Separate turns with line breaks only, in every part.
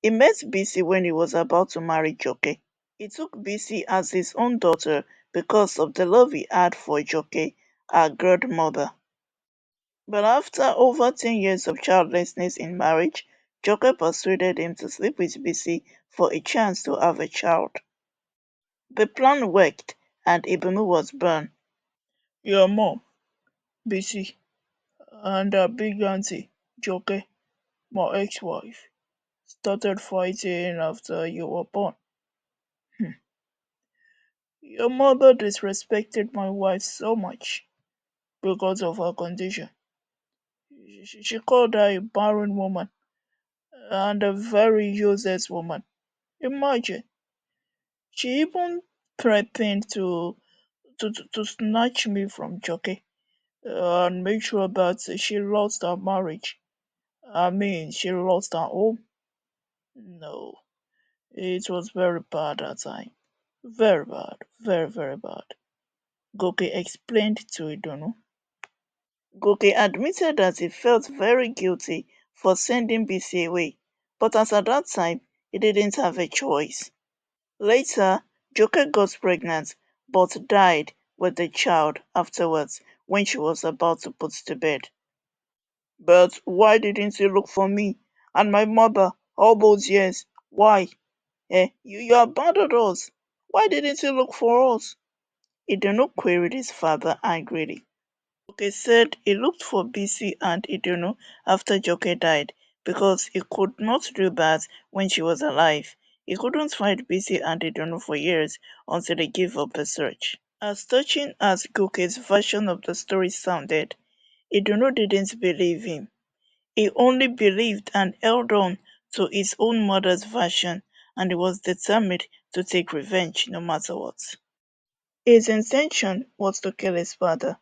He met Bisi when he was about to marry Joke. He took Bisi as his own daughter because of the love he had for Joke, her godmother. But after over 10 years of childlessness in marriage, Joke persuaded him to sleep with Bisi for a chance to have a child. The plan worked and Idunu was born. Your mom, Bisi, and her big auntie, Joke, my ex-wife, started fighting after you were born. Hmm. Your mother disrespected my wife so much because of her condition. She called her a barren woman and a very useless woman. Imagine, she even threatened to snatch me from Joke and make sure that she lost her marriage. I mean, she lost her home. No, it was very bad at time. Very bad, very bad. Goke explained to Idunu. Goke admitted that he felt very guilty for sending BC away, but as at that time, he didn't have a choice. Later, Joke got pregnant, but died with the child afterwards when she was about to put to bed. But why didn't you look for me and my mother all those years? Why? You abandoned us. Why didn't you look for us? Idunu queried his father angrily. Joke said he looked for Bisi and Idunu after Joke died because he could not do that when she was alive. He couldn't find Bisi and Idunu for years until he gave up the search. As touching as Goke's version of the story sounded, Idunu didn't believe him. He only believed and held on to his own mother's version, and he was determined to take revenge no matter what. His intention was to kill his father.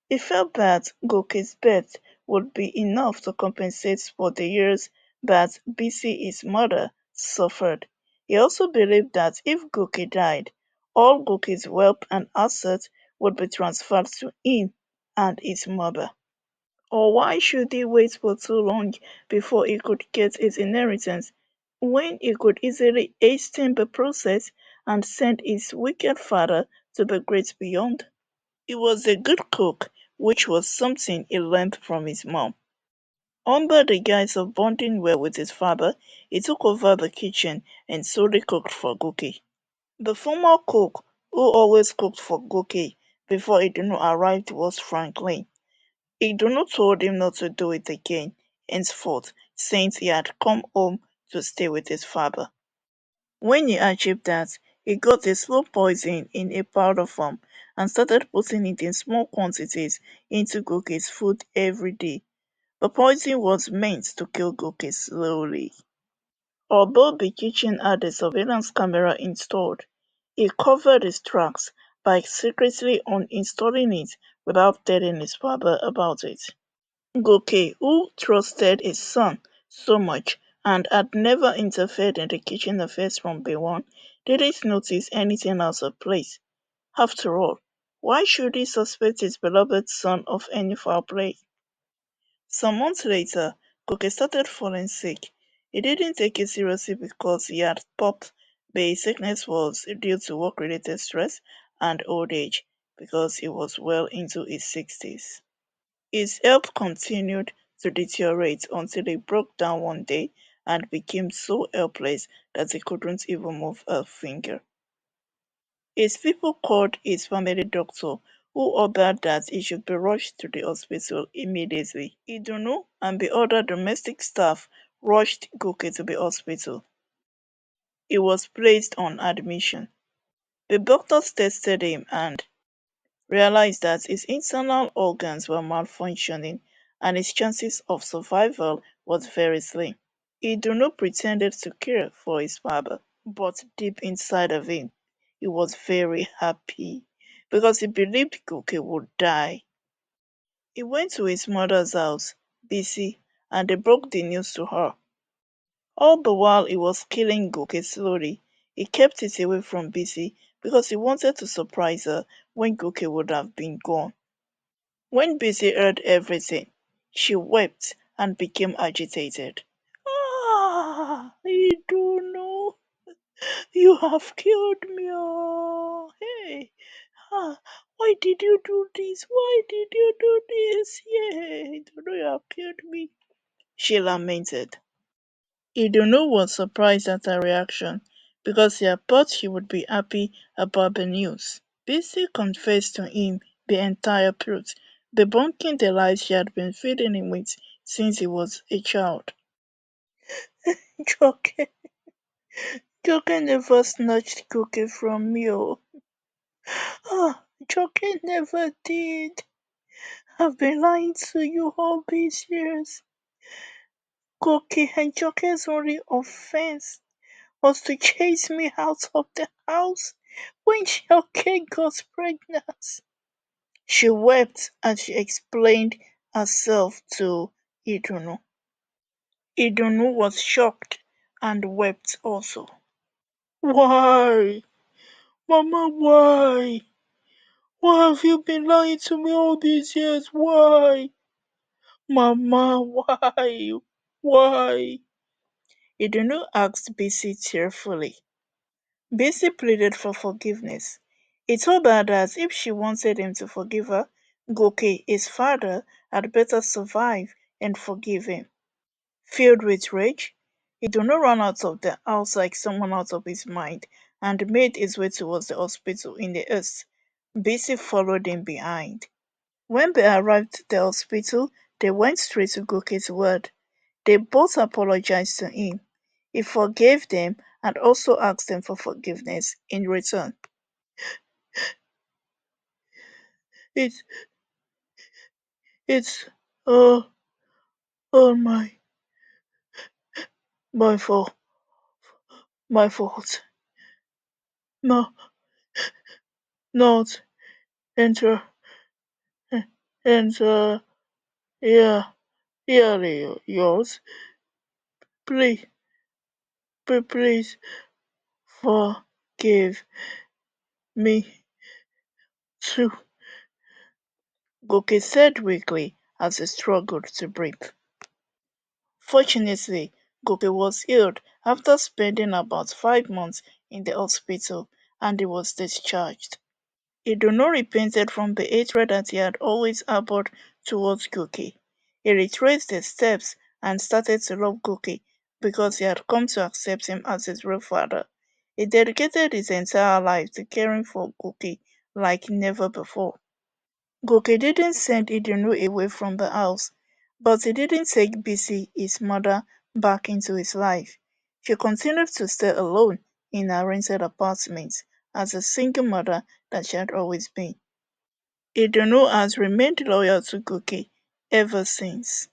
He felt that Goke's death would be enough to compensate for the years that Bisi, his mother, suffered. He also believed that if Goke died, all Goke's wealth and assets would be transferred to him and his mother. Or why should he wait for too long before he could get his inheritance, when he could easily hasten the process and send his wicked father to the great beyond? He was a good cook, which was something he learned from his mom. Under the guise of bonding well with his father, he took over the kitchen and solely cooked for Goke. The former cook, who always cooked for Goke before Idunu arrived, was Franklin. Idunu told him not to do it again henceforth, since he had come home to stay with his father. When he achieved that, he got a slow poison in a powder form and started putting it in small quantities into Goke's food every day. The poison was meant to kill Goke slowly. Although the kitchen had a surveillance camera installed, he covered his tracks by secretly uninstalling it without telling his father about it. Goke, who trusted his son so much and had never interfered in the kitchen affairs from day one, didn't notice anything out of place. After all, why should he suspect his beloved son of any foul play? Some months later, Goke started falling sick. He didn't take it seriously because he had thought the sickness was due to work-related stress and old age, because he was well into his 60s. His health continued to deteriorate until he broke down one day and became so helpless that he couldn't even move a finger. His people called his family doctor, who ordered that he should be rushed to the hospital immediately. Idunu and the other domestic staff rushed Goke to the hospital. He was placed on admission. The doctors tested him and realized that his internal organs were malfunctioning and his chances of survival was very slim. Idunu pretended to care for his father, but deep inside of him, he was very happy because he believed Goke would die. He went to his mother's house, Bisi, and they broke the news to her. All the while he was killing Goke slowly, he kept it away from Bisi because he wanted to surprise her when Goke would have been gone. When Bisi heard everything, she wept and became agitated. Ah, have killed me. Oh, hey. Ah, why did you do this? Why did you do this? Yeah, Idunu, you have killed me. She lamented. Idunu was surprised at her reaction because he had thought she would be happy about the news. Bisi confessed to him the entire truth, debunking the lies she had been feeding him with since he was a child. Joke, Joke never snatched cookie from me. Oh, Joke never did. I've been lying to you all these years. Cookie and Joke's only offense was to chase me out of the house when Joke got pregnant. She wept as she explained herself to Idunu. Idunu was shocked and wept also. Why? Mama, why? Why have you been lying to me all these years? Why? Mama, why? Why? Idunu asked Bisi tearfully. Bisi pleaded for forgiveness. He told her that if she wanted him to forgive her, Goke, his father, had better survive and forgive him. Filled with rage, Idunu ran out of the house like someone out of his mind and made his way towards the hospital in the east. Bisi followed him behind. When they arrived at the hospital, they went straight to Goke's ward. They both apologized to him. He forgave them and also asked them for forgiveness in return. It's it's uh all my fault, my fault. No, not enter and yeah, yeah, yours. Please, please forgive me too. Goke said weakly as he struggled to breathe. Fortunately, Goke was healed after spending about 5 months in the hospital and he was discharged. Idunu repented from the hatred that he had always harbored towards Goke. He retraced his steps and started to love Goke because he had come to accept him as his real father. He dedicated his entire life to caring for Goke like never before. Goke didn't send Idunu away from the house, but he didn't take Bisi, his mother, back into his life. She continued to stay alone in her rented apartment as a single mother that she had always been. Idunu has remained loyal to Goke ever since.